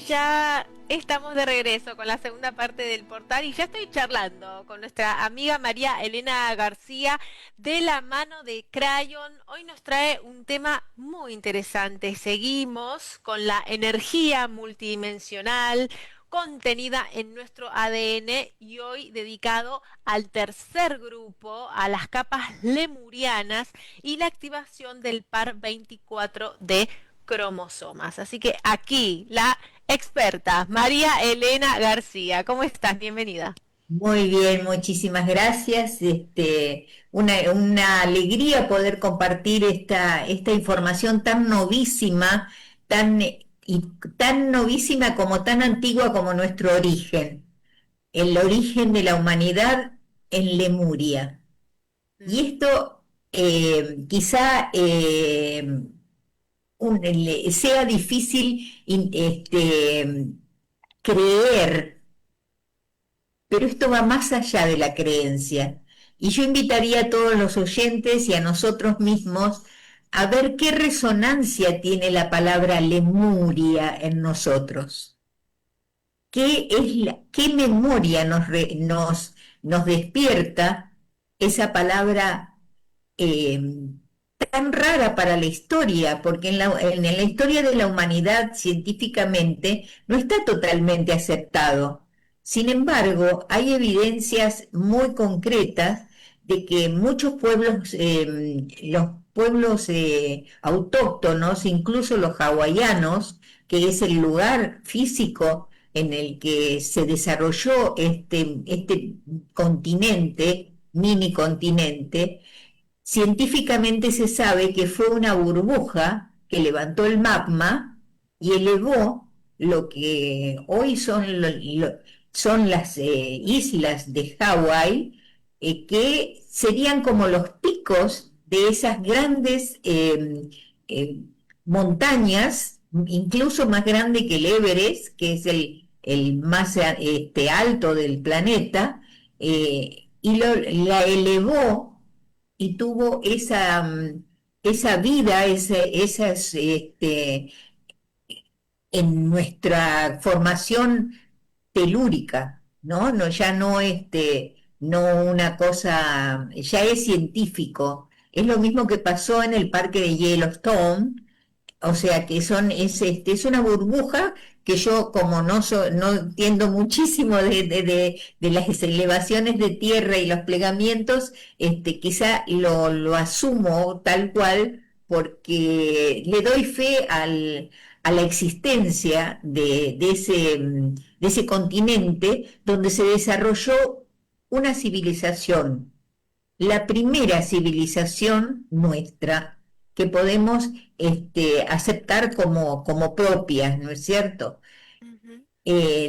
ya estamos de regreso con la segunda parte del portal y ya estoy charlando con nuestra amiga María Elena García de la mano de Crayon. Hoy nos trae un tema muy interesante. Seguimos con la energía multidimensional contenida en nuestro ADN y hoy dedicado al tercer grupo, a las capas lemurianas y la activación del par 24 de cromosomas. Así que aquí la experta María Elena García. ¿Cómo estás? Bienvenida. Muy bien, muchísimas gracias. Una alegría poder compartir esta información tan novísima, tan, y tan novísima como tan antigua como nuestro origen, el origen de la humanidad en Lemuria. Y Mm. esto quizá sea difícil creer, pero esto va más allá de la creencia. Y yo invitaría a todos los oyentes y a nosotros mismos a ver qué resonancia tiene la palabra Lemuria en nosotros. ¿Qué memoria nos despierta esa palabra eh, tan rara para la historia? Porque en la historia de la humanidad científicamente no está totalmente aceptado. Sin embargo, hay evidencias muy concretas de que muchos pueblos, los pueblos autóctonos, incluso los hawaianos, que es el lugar físico en el que se desarrolló este continente, mini continente, científicamente se sabe que fue una burbuja que levantó el magma y elevó lo que hoy son las islas de Hawái, que serían como los picos de esas grandes eh, montañas, incluso más grande que el Everest, que es el más alto del planeta, la elevó y tuvo esa vida, en nuestra formación telúrica, ¿no? No, ya no, no una cosa, ya es científico. Es lo mismo que pasó en el parque de Yellowstone, o sea que es una burbuja que yo, como no entiendo muchísimo de las elevaciones de tierra y los plegamientos, quizá lo asumo tal cual porque le doy fe a la existencia de ese continente donde se desarrolló una civilización, la primera civilización nuestra que podemos aceptar como propias, ¿no es cierto? Ujú.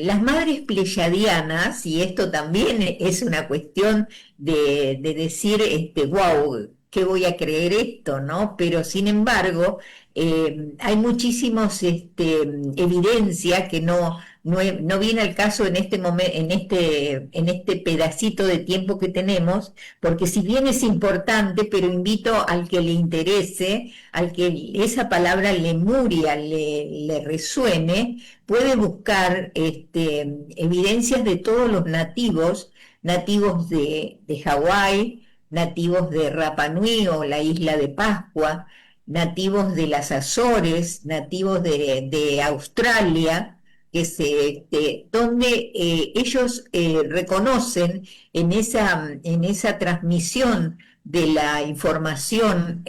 Las madres pleyadianas, y esto también es una cuestión de decir, wow, ¿qué voy a creer esto, no? Pero sin embargo, hay muchísimos evidencia que no viene al caso en este momento, en este pedacito de tiempo que tenemos, porque si bien es importante, pero invito al que le interese, al que esa palabra Lemuria le resuene, puede buscar evidencias de todos los nativos de Hawái, nativos de Rapa Nui o la isla de Pascua, nativos de las Azores, nativos de Australia, donde ellos reconocen en esa transmisión de la información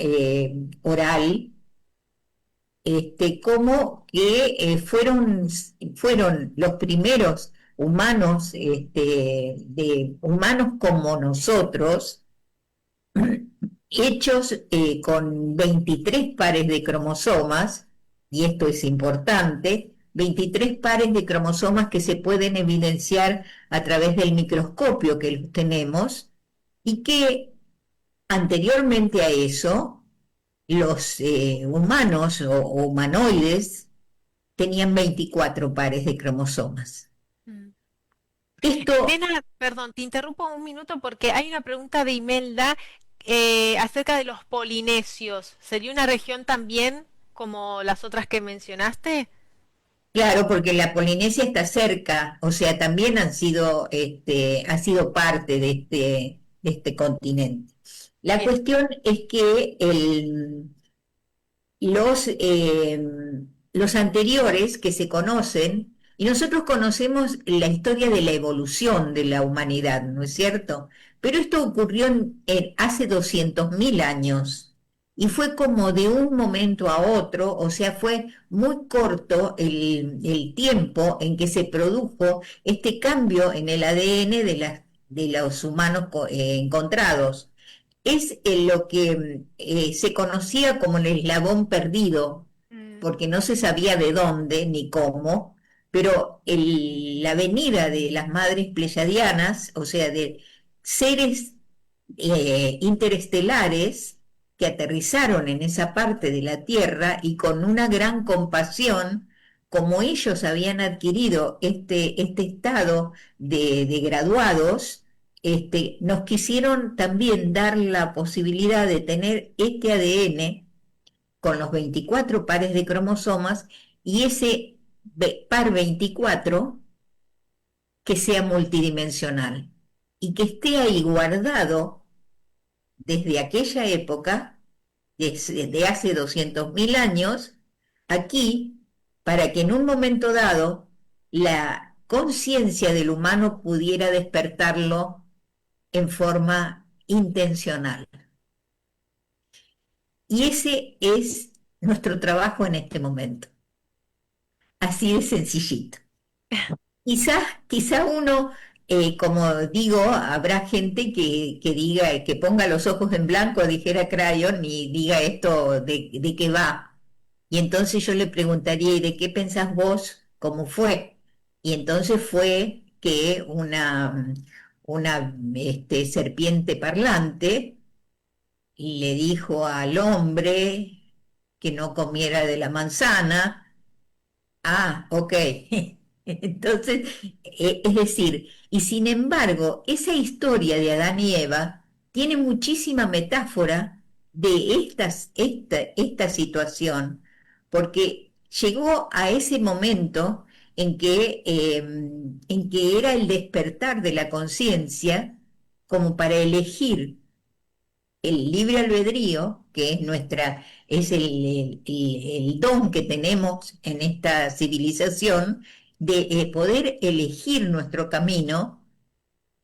oral, como que fueron los primeros humanos, de humanos como nosotros, hechos con 23 pares de cromosomas, y esto es importante, 23 pares de cromosomas que se pueden evidenciar a través del microscopio que los tenemos, y que anteriormente a eso, los humanos o humanoides tenían 24 pares de cromosomas. Mm. Esto, Elena, perdón, te interrumpo un minuto porque hay una pregunta de Imelda acerca de los polinesios. ¿Sería una región también como las otras que mencionaste? Claro, porque la Polinesia está cerca, o sea, también ha sido parte de este continente. La Bien. cuestión es que los, eh, los anteriores que se conocen, y nosotros conocemos la historia de la evolución de la humanidad, ¿no es cierto? Pero esto ocurrió hace 200.000 años y fue como de un momento a otro, o sea, fue muy corto el tiempo en que se produjo este cambio en el ADN de los humanos encontrados. Es lo que se conocía como el eslabón perdido, Mm, porque no se sabía de dónde ni cómo, pero la venida de las madres pleyadianas, o sea, de seres interestelares que aterrizaron en esa parte de la Tierra y con una gran compasión, como ellos habían adquirido este estado de graduados, nos quisieron también dar la posibilidad de tener este ADN con los 24 pares de cromosomas y ese par 24 que sea multidimensional y que esté ahí guardado desde aquella época, desde hace 200.000 años, aquí, para que en un momento dado la conciencia del humano pudiera despertarlo en forma intencional. Y ese es nuestro trabajo en este momento, así de sencillito. Quizá uno, como digo, habrá gente que diga, que ponga los ojos en blanco, dijera Crayon, y diga esto de qué va. Y entonces yo le preguntaría, ¿y de qué pensás vos? ¿Cómo fue? Y entonces fue que una serpiente parlante le dijo al hombre que no comiera de la manzana. Ah, ok. Entonces, es decir, y sin embargo, esa historia de Adán y Eva tiene muchísima metáfora de esta situación, porque llegó a ese momento en que era el despertar de la conciencia como para elegir el libre albedrío, que es el don que tenemos en esta civilización, de poder elegir nuestro camino,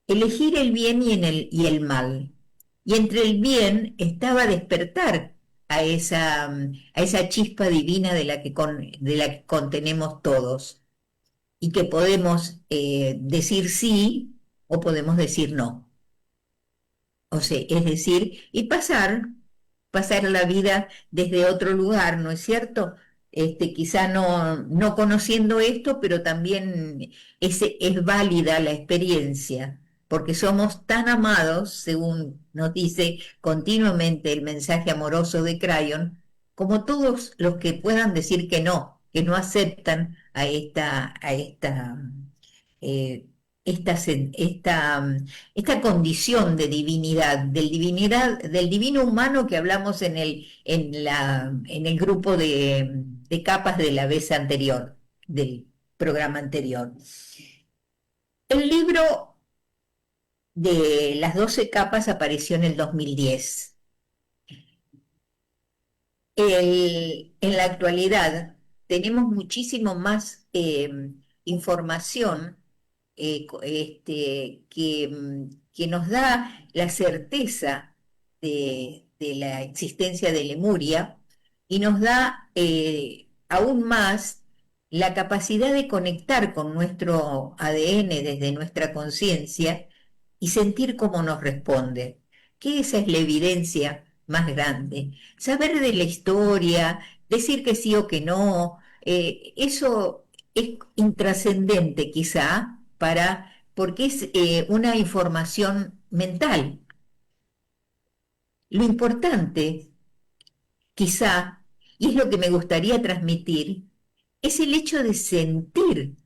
elegir el bien y el mal. Y entre el bien estaba despertar a esa chispa divina de la que contenemos todos y que podemos decir sí o podemos decir no. O sea, es decir, y pasar la vida desde otro lugar, ¿no es cierto? Quizá no conociendo esto, pero también es válida la experiencia, porque somos tan amados, según nos dice continuamente el mensaje amoroso de Crayon, como todos los que puedan decir que no aceptan eh, esta condición de del divino humano que hablamos en el grupo de capas de la vez anterior, del programa anterior. El libro de las 12 capas apareció en el 2010. En la actualidad tenemos muchísimo más información que nos da la certeza de la existencia de Lemuria y nos da aún más la capacidad de conectar con nuestro ADN desde nuestra conciencia y sentir cómo nos responde, que esa es la evidencia más grande. Saber de la historia, decir que sí o que no, eso es intrascendente quizá porque es una información mental. Lo importante, quizá, y es lo que me gustaría transmitir, es el hecho de sentir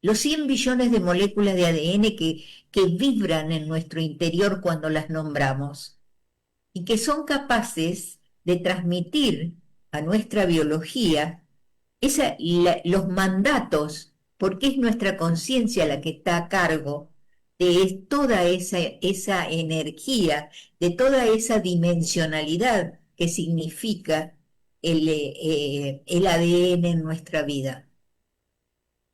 los 100 billones de moléculas de ADN que vibran en nuestro interior cuando las nombramos y que son capaces de transmitir a nuestra biología los mandatos, porque es nuestra conciencia la que está a cargo de toda esa energía, de toda esa dimensionalidad que significa el ADN en nuestra vida.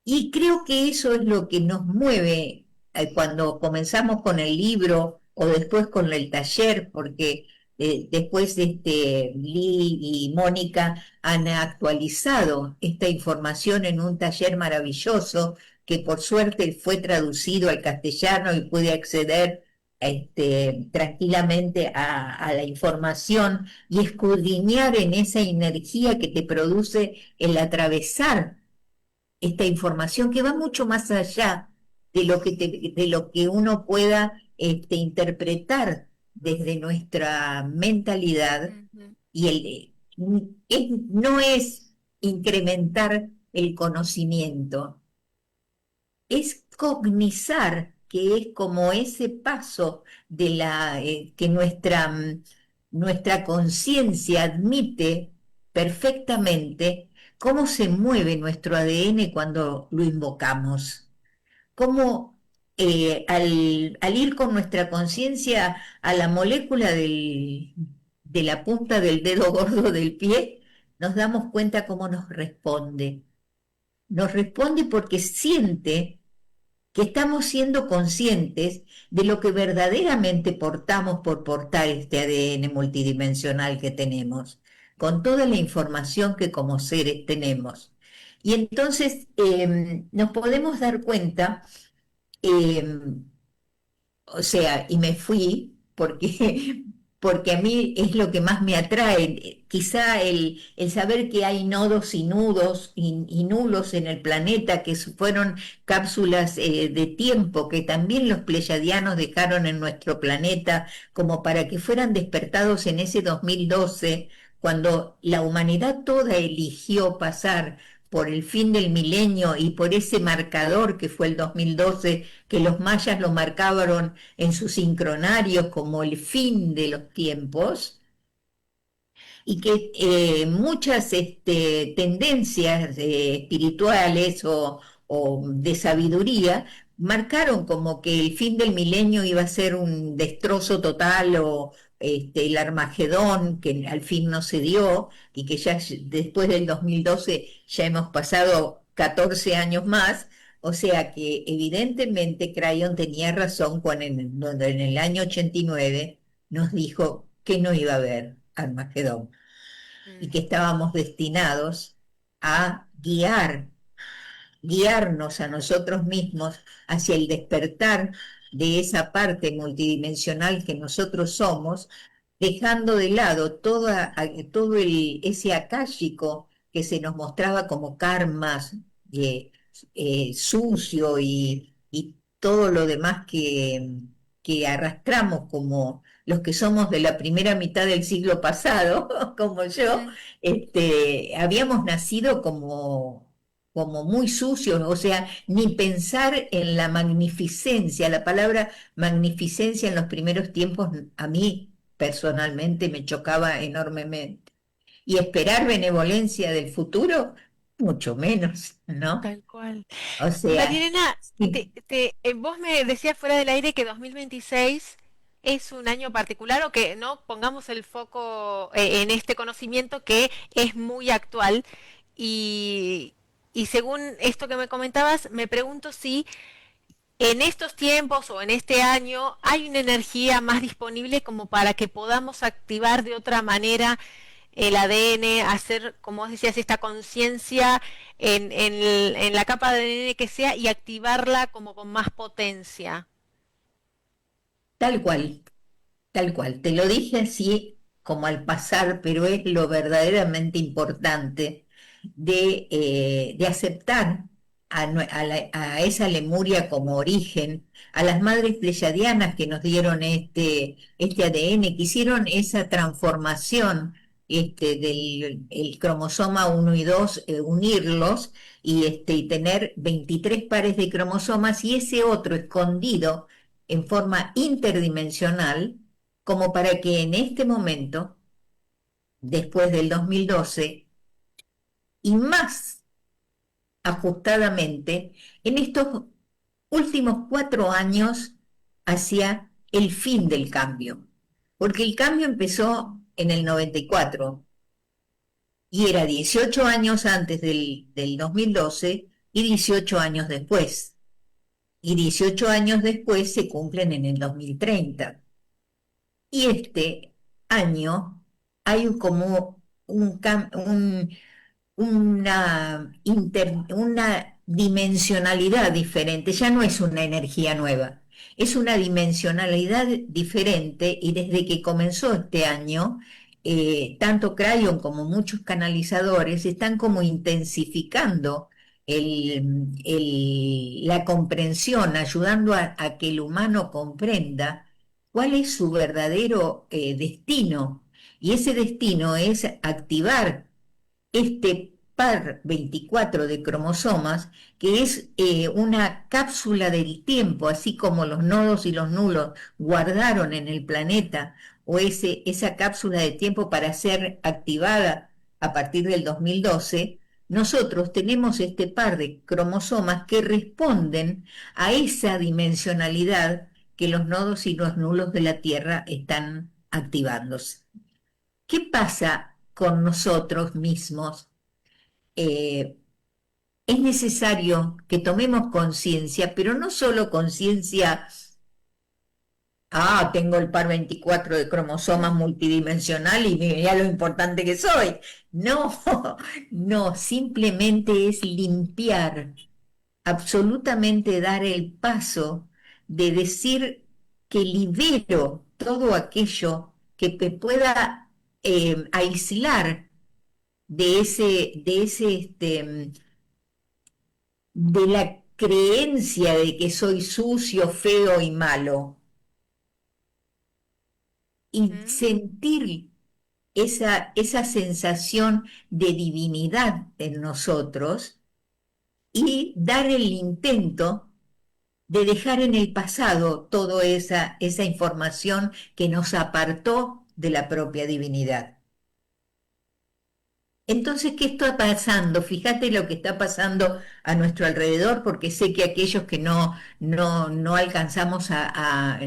Y creo que eso es lo que nos mueve cuando comenzamos con el libro o después con el taller, porque después Lee y Mónica han actualizado esta información en un taller maravilloso que por suerte fue traducido al castellano y pude acceder tranquilamente a la información y escudriñar en esa energía que te produce el atravesar esta información que va mucho más allá de lo que uno pueda interpretar desde nuestra mentalidad Ujú. y no es incrementar el conocimiento, es cognizar, que es como ese paso que nuestra conciencia admite perfectamente cómo se mueve nuestro ADN cuando lo invocamos. Cómo al ir con nuestra conciencia a la molécula de la punta del dedo gordo del pie, nos damos cuenta cómo nos responde. Nos responde porque siente que estamos siendo conscientes de lo que verdaderamente portamos por portar este ADN multidimensional que tenemos, con toda la información que como seres tenemos. Y entonces nos podemos dar cuenta, eh, o sea, y me fui porque, porque a mí es lo que más me atrae, quizá el saber que hay nodos y nudos y nulos en el planeta, que fueron cápsulas de tiempo que también los pleyadianos dejaron en nuestro planeta como para que fueran despertados en ese 2012, cuando la humanidad toda eligió pasar por el fin del milenio y por ese marcador que fue el 2012, que los mayas lo marcaron en sus sincronarios como el fin de los tiempos, y que muchas tendencias espirituales o de sabiduría marcaron como que el fin del milenio iba a ser un destrozo total o el Armagedón, que al fin no se dio y que ya después del 2012 ya hemos pasado 14 años más. O sea que evidentemente Crayon tenía razón cuando en el año 89 nos dijo que no iba a haber Armagedón y Mm. que estábamos destinados a guiarnos a nosotros mismos hacia el despertar de esa parte multidimensional que nosotros somos, dejando de lado todo ese akáshico que se nos mostraba como karmas sucio y todo lo demás que arrastramos como los que somos de la primera mitad del siglo pasado, como yo, Mm. habíamos nacido como muy sucios, o sea, ni pensar en la magnificencia, la palabra magnificencia en los primeros tiempos a mí personalmente me chocaba enormemente. Y esperar benevolencia del futuro, mucho menos, ¿no? Tal cual. O sea, Marilena, sí, vos me decías fuera del aire que 2026 es un año particular o que no pongamos el foco en este conocimiento que es muy actual y según esto que me comentabas, me pregunto si en estos tiempos o en este año hay una energía más disponible como para que podamos activar de otra manera el ADN, hacer, como vos decías, esta conciencia en la capa de ADN que sea y activarla como con más potencia. tal cual. Tal cual, te lo dije así como al pasar, pero es lo verdaderamente importante de aceptar a esa Lemuria como origen, a las madres pleyadianas que nos dieron este ADN, que hicieron esa transformación del el cromosoma uno y 2 unirlos y tener 23 pares de cromosomas y ese otro escondido en forma interdimensional como para que en este momento, después del 2012, y más ajustadamente en estos últimos 4 años hacia el fin del cambio, porque el cambio empezó en el 94 y era 18 años antes del 2012 y 18 años después. Y 18 años después se cumplen en el 2030. Y este año hay como una dimensionalidad diferente, ya no es una energía nueva, es una dimensionalidad diferente y desde que comenzó este año, tanto Crayon como muchos canalizadores están como intensificando la comprensión, ayudando a que el humano comprenda cuál es su verdadero destino. Y ese destino es activar este par 24 de cromosomas, que es una cápsula del tiempo, así como los nodos y los nulos guardaron en el planeta, o esa cápsula de tiempo para ser activada a partir del 2012, nosotros tenemos este par de cromosomas que responden a esa dimensionalidad que los nodos y los nulos de la Tierra están activándose. ¿Qué pasa con nosotros mismos? eh, es necesario que tomemos conciencia, pero no solo conciencia, tengo el par 24 de cromosomas multidimensional y mira lo importante que soy. No, no, simplemente es limpiar, absolutamente dar el paso de decir que libero todo aquello que me pueda aislar de la creencia de que soy sucio, feo y malo, y Mm. sentir esa sensación de divinidad en nosotros y dar el intento de dejar en el pasado toda esa información que nos apartó de la propia divinidad. Entonces, ¿qué está pasando? Fíjate lo que está pasando a nuestro alrededor, porque sé que aquellos que no alcanzamos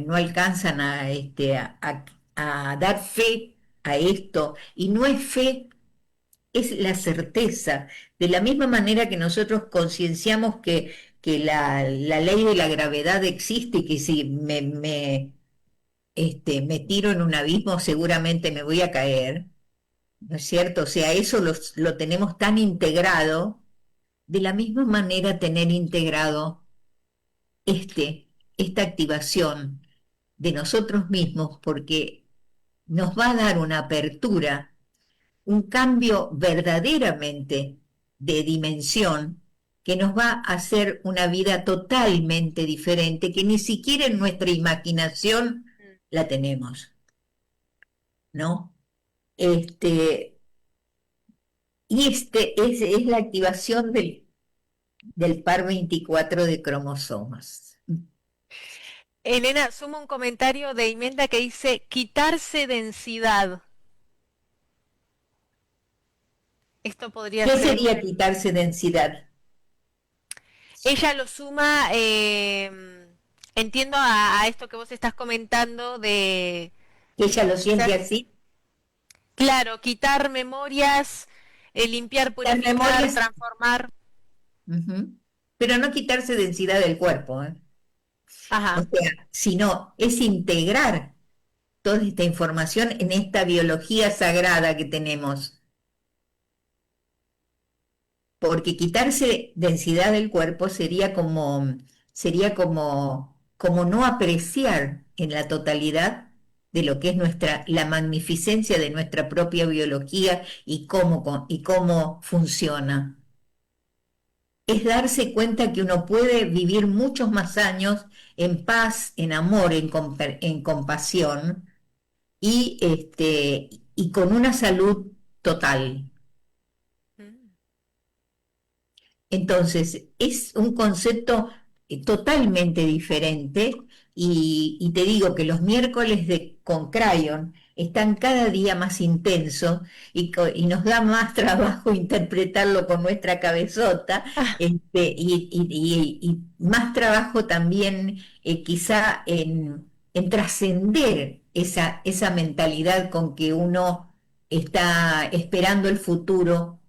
no alcanzan a dar fe a esto, y no es fe, es la certeza. De la misma manera que nosotros concienciamos que la ley de la gravedad existe y que si me tiro en un abismo seguramente me voy a caer, ¿no es cierto? O sea, eso lo tenemos tan integrado, de la misma manera tener integrado esta activación de nosotros mismos, porque nos va a dar una apertura, un cambio verdaderamente de dimensión que nos va a hacer una vida totalmente diferente, que ni siquiera en nuestra imaginación Mm. la tenemos, ¿no? Este, es la activación del par 24 de cromosomas. Elena, sumo un comentario de Imelda que dice quitarse densidad. Esto podría ¿Qué ser sería un... quitarse densidad? Ella lo suma, entiendo a esto que vos estás comentando de ¿Que ella lo siente quizás, así? claro, quitar memorias, limpiar, Las purificar, memorias, transformar. ujú, pero no quitarse densidad del cuerpo, ¿eh? O Ajá. sea, sino es integrar toda esta información en esta biología sagrada que tenemos, porque quitarse densidad del cuerpo sería como no apreciar en la totalidad de lo que es la magnificencia de nuestra propia biología y cómo funciona. Es darse cuenta que uno puede vivir muchos más años en paz, en amor, en compasión y con una salud total. Mm. Entonces, es un concepto, totalmente diferente y te digo que los miércoles con Crayon están cada día más intensos y nos da más trabajo interpretarlo con nuestra cabezota y más trabajo también quizá en trascender esa mentalidad con que uno está esperando el futuro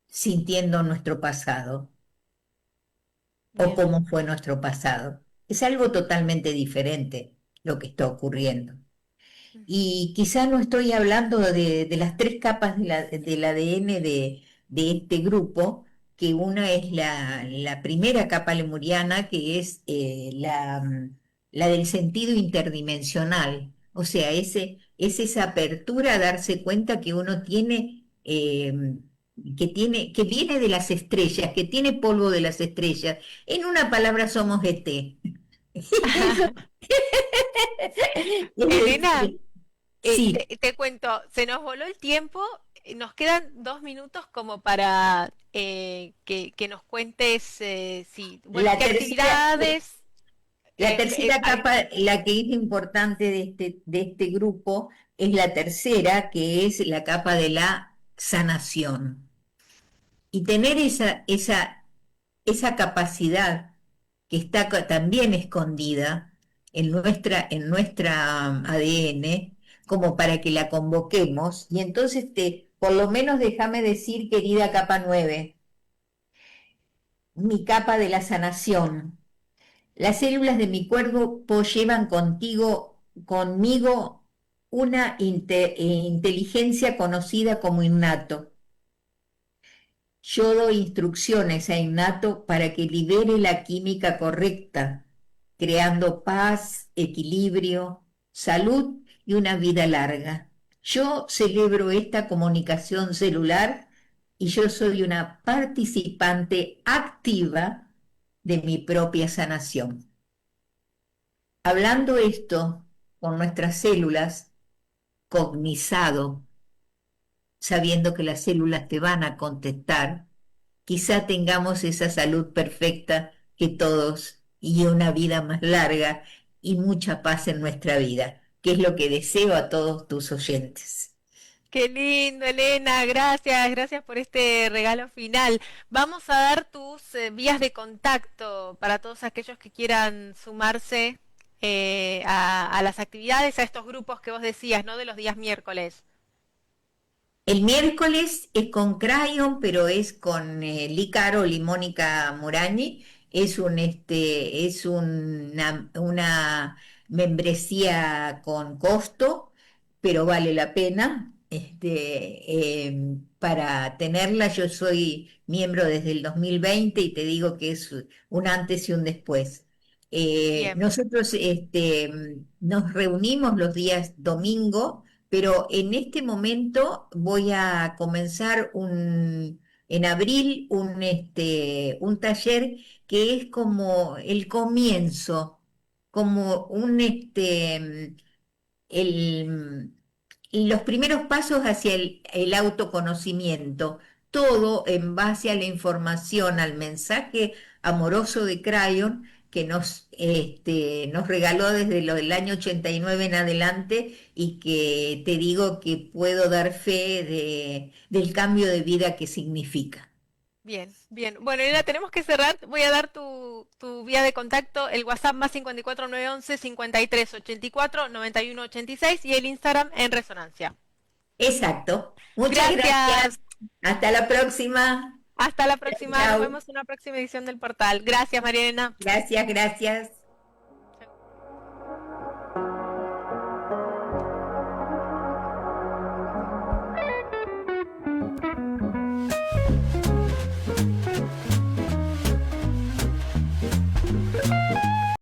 sintiendo nuestro pasado o Bien. cómo fue nuestro pasado. Es algo totalmente diferente lo que está ocurriendo. Y quizá no estoy hablando de las tres capas del ADN de este grupo, que una es la primera capa lemuriana, que es la del sentido interdimensional. O sea, es esa apertura a darse cuenta que uno que viene de las estrellas, que tiene polvo de las estrellas. En una palabra somos ET. Eso es Elena, decir, sí, te cuento, se nos voló el tiempo, nos quedan 2 minutos como para que nos cuentes, sí, bueno, la qué tercera, actividades. la eh, eh, tercera hay- capa, la que es importante de este grupo, es la tercera, que es la capa de la sanación. Y tener esa capacidad que está también escondida en nuestra ADN, como para que la convoquemos. Y entonces, por lo menos déjame decir, querida capa 9, mi capa de la sanación. Las células de mi cuerpo llevan conmigo una inteligencia conocida como innato. Yo doy instrucciones a innato para que libere la química correcta, creando paz, equilibrio, salud y una vida larga. Yo celebro esta comunicación celular y yo soy una participante activa de mi propia sanación. Hablando esto con nuestras células, cognizado, sabiendo que las células te van a contestar, quizá tengamos esa salud perfecta que todos y una vida más larga y mucha paz en nuestra vida, que es lo que deseo a todos tus oyentes. Qué lindo, Elena, gracias, gracias por este regalo final. Vamos a dar tus vías de contacto para todos aquellos que quieran sumarse a las actividades, a estos grupos que vos decías, ¿no? De los días miércoles. El miércoles es con Crayon, pero es con Lee Carroll y Mónica Moragni. Es una membresía con costo, pero vale la pena. Para tenerla, yo soy miembro desde el 2020 y te digo que es un antes y un después. Bien, Nosotros nos reunimos los días domingo, pero en este momento voy a comenzar en abril un taller que es como el comienzo, como el, los primeros pasos hacia el autoconocimiento, todo en base a la información, al mensaje amoroso de Crayon que nos regaló desde el año 89 en adelante y que te digo que puedo dar fe del cambio de vida que significa. bien, bien. Bueno, Elena, tenemos que cerrar. Voy a dar tu vía de contacto, el WhatsApp más 54911 5384 9186 y el Instagram en Resonancia. Exacto. Muchas Gracias. gracias. Hasta la próxima. Hasta la Chau, próxima. Nos chau. vemos en una próxima edición del portal. Gracias, María Elena. Gracias, gracias.